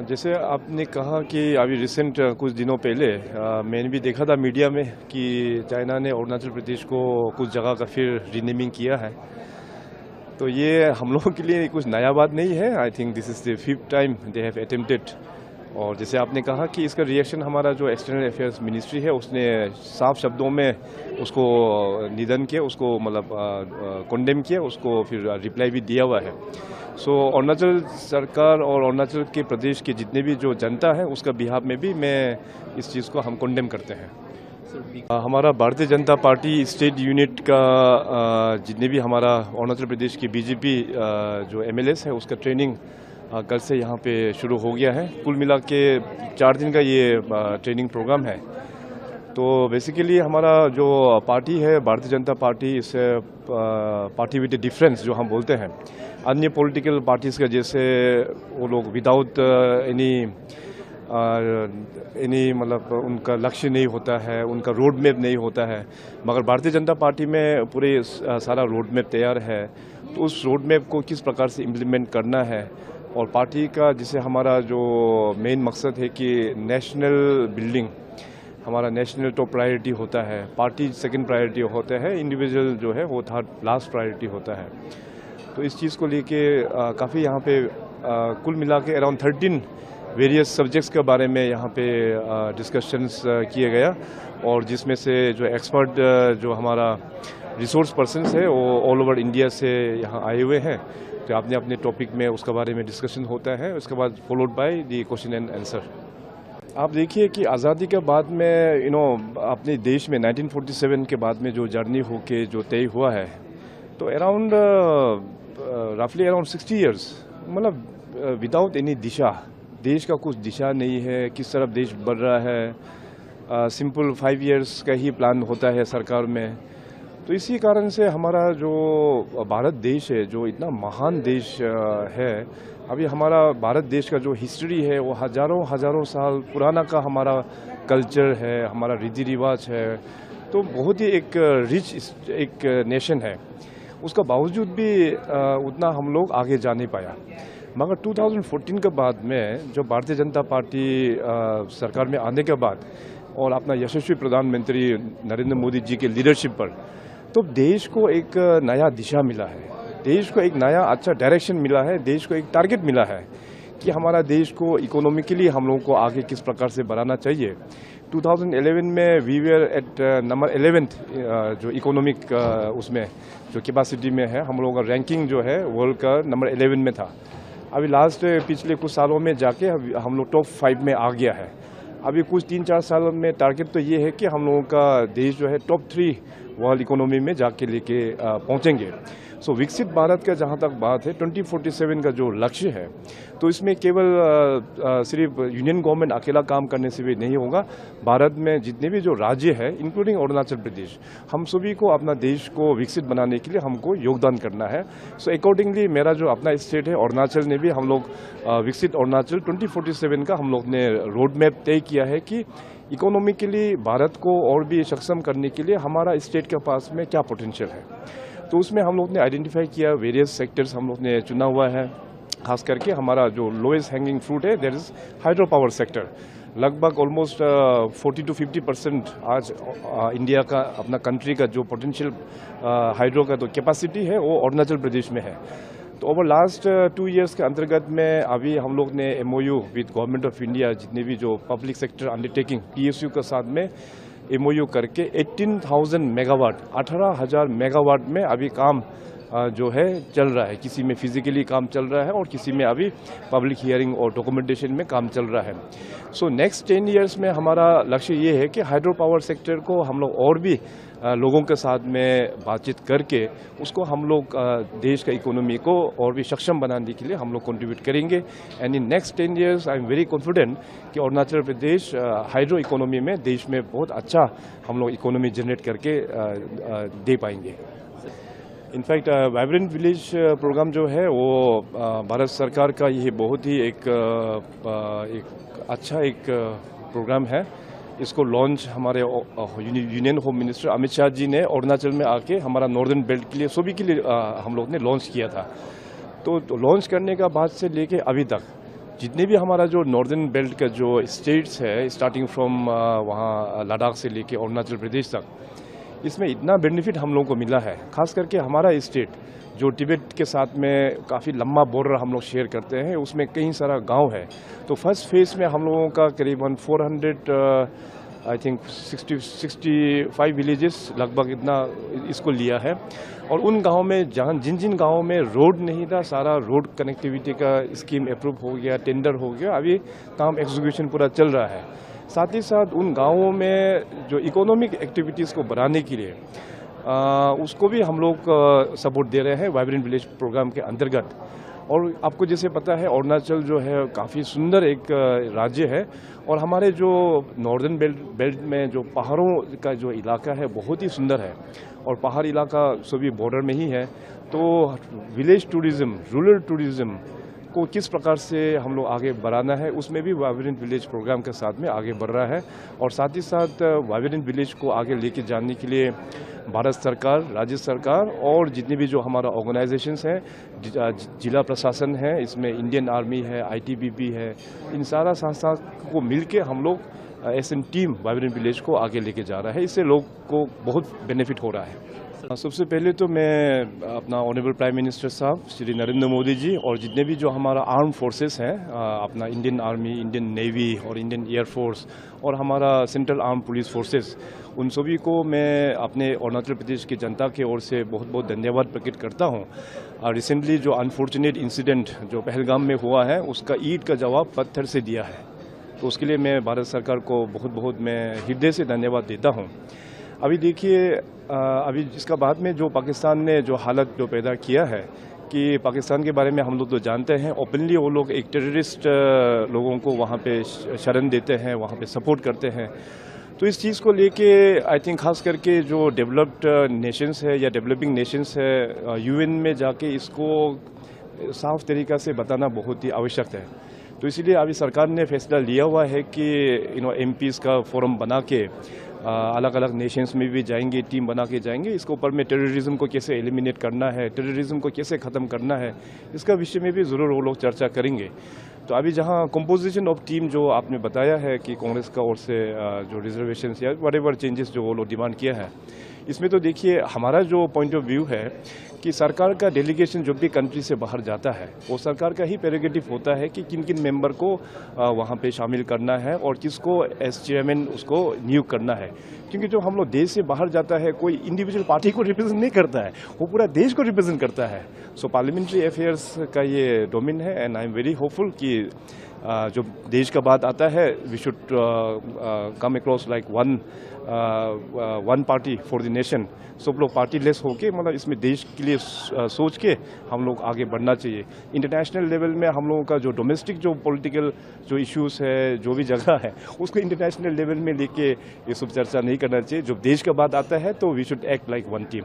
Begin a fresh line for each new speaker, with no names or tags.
जैसे आपने कहा कि अभी रिसेंट कुछ दिनों पहले मैंने भी देखा था मीडिया में कि चाइना ने अरुणाचल प्रदेश को कुछ जगह का फिर रीनेमिंग किया है। तो ये हम लोगों के लिए कुछ नया बात नहीं है। I think this is the 5th time they have attempted. और जैसे आपने कहा कि इसका रिएक्शन हमारा जो एक्सटर्नल अफेयर्स मिनिस्ट्री है उसने साफ शब्दों में उसको निधन किया, उसको मतलब कंडेम किया, उसको फिर रिप्लाई भी दिया हुआ है। सो अरुणाचल सरकार और अरुणाचल के प्रदेश के जितने भी जो जनता है उसका बिहाफ में भी मैं इस चीज़ को हम कंडेम करते हैं। हमारा Bharatiya Janata party state unit का जितने भी हमारा अरुणाचल प्रदेश की बीजेपी जो एमएलएस है उसका ट्रेनिंग कल से यहाँ पे शुरू हो गया है। कुल मिला के 4 दिन का ये ट्रेनिंग प्रोग्राम है। तो बेसिकली हमारा जो पार्टी है भारतीय जनता पार्टी, इस पार्टी विद डिफरेंस जो हम बोलते हैं, अन्य पॉलिटिकल पार्टीज़ का जैसे वो लोग विदाउट एनी मतलब उनका लक्ष्य नहीं होता है, उनका रोड मैप नहीं होता है, मगर भारतीय जनता पार्टी में पूरे सारा रोड मैप तैयार है। तो उस रोड मैप को किस प्रकार से इम्प्लीमेंट करना है और पार्टी का जिसे हमारा जो मेन मकसद है कि नेशनल बिल्डिंग हमारा नेशनल टॉप प्रायोरिटी होता है, पार्टी सेकंड प्रायोरिटी होता है, इंडिविजुअल जो है वो थर्ड लास्ट प्रायोरिटी होता है। तो इस चीज़ को लेके काफ़ी यहाँ पे कुल मिला के अराउंड 13 वेरियस सब्जेक्ट्स के बारे में यहाँ पे डिस्कशंस किए गया और जिसमें से जो एक्सपर्ट जो हमारा रिसोर्स पर्सन्स है वो ऑल ओवर इंडिया से यहाँ आए हुए हैं। तो अपने अपने टॉपिक में उसके बारे में डिस्कशन होता है, उसके बाद followed by the question and answer. आप देखिए कि आज़ादी के बाद में अपने देश में 1947 के बाद में जो जर्नी होके जो तय हुआ है, तो अराउंड रफली अराउंड 60 ईयर्स, मतलब विदाउट एनी दिशा, देश का कुछ दिशा नहीं है, किस तरफ देश बढ़ रहा है। सिंपल 5 ईयर्स का ही प्लान होता है सरकार में। तो इसी कारण से हमारा जो भारत देश है, जो इतना महान देश है, अभी हमारा भारत देश का जो हिस्ट्री है वो हज़ारों साल पुराना का हमारा कल्चर है, हमारा रीति रिवाज है। तो बहुत ही एक रिच एक नेशन है। उसका बावजूद भी उतना हम लोग आगे जा नहीं पाया। मगर 2014 के बाद में जो भारतीय जनता पार्टी सरकार में आने के बाद और अपना यशस्वी प्रधानमंत्री नरेंद्र मोदी जी के लीडरशिप पर, तो देश को एक नया दिशा मिला है, देश को एक नया अच्छा डायरेक्शन मिला है, देश को एक टारगेट मिला है कि हमारा देश को इकोनॉमिकली हम लोगों को आगे किस प्रकार से बढ़ाना चाहिए। 2011 में we where eight number 11th जो इकोनॉमिक उसमें जो कैपेसिटी में है, हम लोगों का रैंकिंग जो है वर्ल्ड का नंबर 11 में था। अभी लास्ट पिछले कुछ सालों में जाके हम लोग टॉप 5 में आ गया है। अभी कुछ 3-4 सालों में टारगेट तो ये है कि हम लोगों का देश जो है टॉप 3 वर्ल्ड इकोनॉमी में जाके लेके पहुंचेंगे। सो विकसित भारत का जहां तक बात है, 2047 का जो लक्ष्य है, तो इसमें केवल सिर्फ यूनियन गवर्नमेंट अकेला काम करने से भी नहीं होगा। भारत में जितने भी जो राज्य है, इंक्लूडिंग अरुणाचल प्रदेश, हम सभी को अपना देश को विकसित बनाने के लिए हमको योगदान करना है। सो अकॉर्डिंगली मेरा जो अपना स्टेट है अरुणाचल ने भी हम लोग विकसित अरुणाचल 2047 का हम लोग ने रोड मैप तय किया है कि इकोनॉमिकली भारत को और भी सक्षम करने के लिए हमारा स्टेट के पास में क्या पोटेंशियल है। तो उसमें हम लोग ने आइडेंटिफाई किया, वेरियस सेक्टर्स हम लोग ने चुना हुआ है। खास करके हमारा जो लोएस्ट हैंगिंग फ्रूट है that is hydro power sector. लगभग ऑलमोस्ट 40 to 50% आज इंडिया का अपना कंट्री का जो पोटेंशियल हाइड्रो का तो कैपेसिटी है वो अरुणाचल प्रदेश में है। तो ओवर लास्ट 2 ईयर्स के अंतर्गत में अभी हम लोग ने MOU with government of India, जितने भी जो पब्लिक सेक्टर अंडरटेकिंग PSU के साथ में MOU करके 18,000 मेगावाट 18,000 मेगावाट में अभी काम जो है चल रहा है। किसी में फिजिकली काम चल रहा है और किसी में अभी पब्लिक हियरिंग और डॉक्यूमेंटेशन में काम चल रहा है। सो नेक्स्ट 10 ईयर्स में हमारा लक्ष्य ये है कि हाइड्रो पावर सेक्टर को हम लोग और भी लोगों के साथ में बातचीत करके उसको हम लोग देश का इकोनॉमी को और भी सक्षम बनाने के लिए हम लोग कंट्रीब्यूट करेंगे। And in next 10 years I am very confident कि अरुणाचल प्रदेश हाइड्रो इकोनॉमी में देश में बहुत अच्छा हम लोग इकोनॉमी जनरेट करके दे पाएंगे। इनफैक्ट वाइब्रेंट विलेज प्रोग्राम जो है वो भारत सरकार का ये बहुत ही एक अच्छा प्रोग्राम है। इसको लॉन्च हमारे union home minister Amit Shah ji ने अरुणाचल में आके हमारा नॉर्दर्न बेल्ट के लिए सभी के लिए हम लोग ने लॉन्च किया था। तो लॉन्च करने का बाद से लेके अभी तक जितने भी हमारा जो नॉर्दर्न बेल्ट का जो स्टेट्स है, स्टार्टिंग फ्रॉम वहाँ लद्दाख से लेके अरुणाचल प्रदेश तक, इसमें इतना बेनिफिट हम लोगों को मिला है। खास करके हमारा स्टेट जो तिब्बत के साथ में काफ़ी लंबा बॉर्डर हम लोग शेयर करते हैं, उसमें कई सारा गांव है। तो फर्स्ट फेज़ में हम लोगों का करीबन 400 आई थिंक 65 विलेजेस लगभग इतना इसको लिया है। और उन गाँव में जहाँ जिन गाँवों में रोड नहीं था, सारा रोड कनेक्टिविटी का स्कीम अप्रूव हो गया, टेंडर हो गया, अभी काम एग्जीक्यूशन पूरा चल रहा है। साथ ही साथ उन गाँवों में जो इकोनॉमिक एक्टिविटीज़ को बढ़ाने के लिए उसको भी हम लोग सपोर्ट दे रहे हैं वाइब्रेंट विलेज प्रोग्राम के अंतर्गत। और आपको जैसे पता है, अरुणाचल जो है काफ़ी सुंदर एक राज्य है, और हमारे जो नॉर्दर्न बेल्ट में जो पहाड़ों का जो इलाका है बहुत ही सुंदर है, और पहाड़ इलाका सभी बॉर्डर में ही है। तो विलेज टूरिज़्म, रूरल टूरिज़्म को किस प्रकार से हम लोग आगे बढ़ाना है, उसमें भी वाइब्रेंट विलेज प्रोग्राम के साथ में आगे बढ़ रहा है। और साथ ही साथ वाइब्रेंट विलेज को आगे लेके जाने के लिए भारत सरकार, राज्य सरकार और जितने भी जो हमारा ऑर्गेनाइजेशंस हैं, जिला प्रशासन है, इसमें इंडियन आर्मी है, ITBP है, इन सारा संस्था को मिलके हम लोग एसएन टीम वाइब्रेंट विलेज को आगे लेके जा रहा है। इससे लोग को बहुत बेनिफिट हो रहा है। सबसे पहले तो मैं अपना ऑनरेबल प्राइम मिनिस्टर साहब श्री नरेंद्र मोदी जी और जितने भी जो हमारा आर्म फोर्सेस हैं, अपना इंडियन आर्मी, इंडियन नेवी और इंडियन एयरफोर्स और हमारा सेंट्रल आर्म पुलिस फोर्सेस, उन सभी को मैं अपने अरुणाचल प्रदेश की जनता की ओर से बहुत बहुत धन्यवाद प्रकट करता हूँ। रिसेंटली जो अनफॉर्चुनेट इंसिडेंट जो पहलगाम में हुआ है, उसका ईंट का जवाब पत्थर से दिया है, तो उसके लिए मैं भारत सरकार को बहुत बहुत मैं हृदय से धन्यवाद देता हूँ। अभी देखिए, अभी इसका बाद में जो पाकिस्तान ने जो हालत जो पैदा किया है कि पाकिस्तान के बारे में हम लोग तो जानते हैं, ओपनली वो लोग एक टेररिस्ट लोगों को वहाँ पे शरण देते हैं, वहाँ पे सपोर्ट करते हैं। तो इस चीज़ को लेके आई थिंक खास करके जो डेवलप्ड नेशंस है या डेवलपिंग नेशंस है, UN में जाके इसको साफ तरीक़ा से बताना बहुत ही आवश्यक है। तो इसीलिए अभी सरकार ने फैसला लिया हुआ है कि MPs का फोरम बना के अलग अलग नेशंस में भी जाएंगे, टीम बना के जाएंगे। इसके ऊपर में टेररिज्म को कैसे एलिमिनेट करना है, टेररिज्म को कैसे ख़त्म करना है, इसका विषय में भी ज़रूर वो लोग चर्चा करेंगे। तो अभी जहाँ कंपोजिशन ऑफ टीम जो आपने बताया है कि कांग्रेस का ओर से जो रिजर्वेशन या व्हाटएवर चेंजेस जो वो लोग डिमांड किया है, इसमें तो देखिए हमारा जो पॉइंट ऑफ व्यू है कि सरकार का डेलीगेशन जो भी कंट्री से बाहर जाता है, वो सरकार का ही प्रेरोगेटिव होता है कि किन किन मेंबर को वहाँ पे शामिल करना है और किसको एज चेयरमैन उसको नियुक्त करना है। क्योंकि जो हम लोग देश से बाहर जाता है, कोई इंडिविजुअल पार्टी को रिप्रेजेंट नहीं करता है, वो पूरा देश को रिप्रेजेंट करता है। सो पार्लियामेंट्री अफेयर्स का ये डोमेन है, and I am very hopeful कि जो देश का बात आता है, we should come across like one party for the nation. सब लोग पार्टी लेस होके मतलब इसमें देश के लिए सोच के हम लोग आगे बढ़ना चाहिए। इंटरनेशनल लेवल में हम लोगों का जो डोमेस्टिक जो पॉलिटिकल जो इश्यूज है, जो भी जगह है, उसको इंटरनेशनल लेवल में लेके ये सब चर्चा नहीं करना चाहिए। जब देश का बात आता है तो we should act like one team.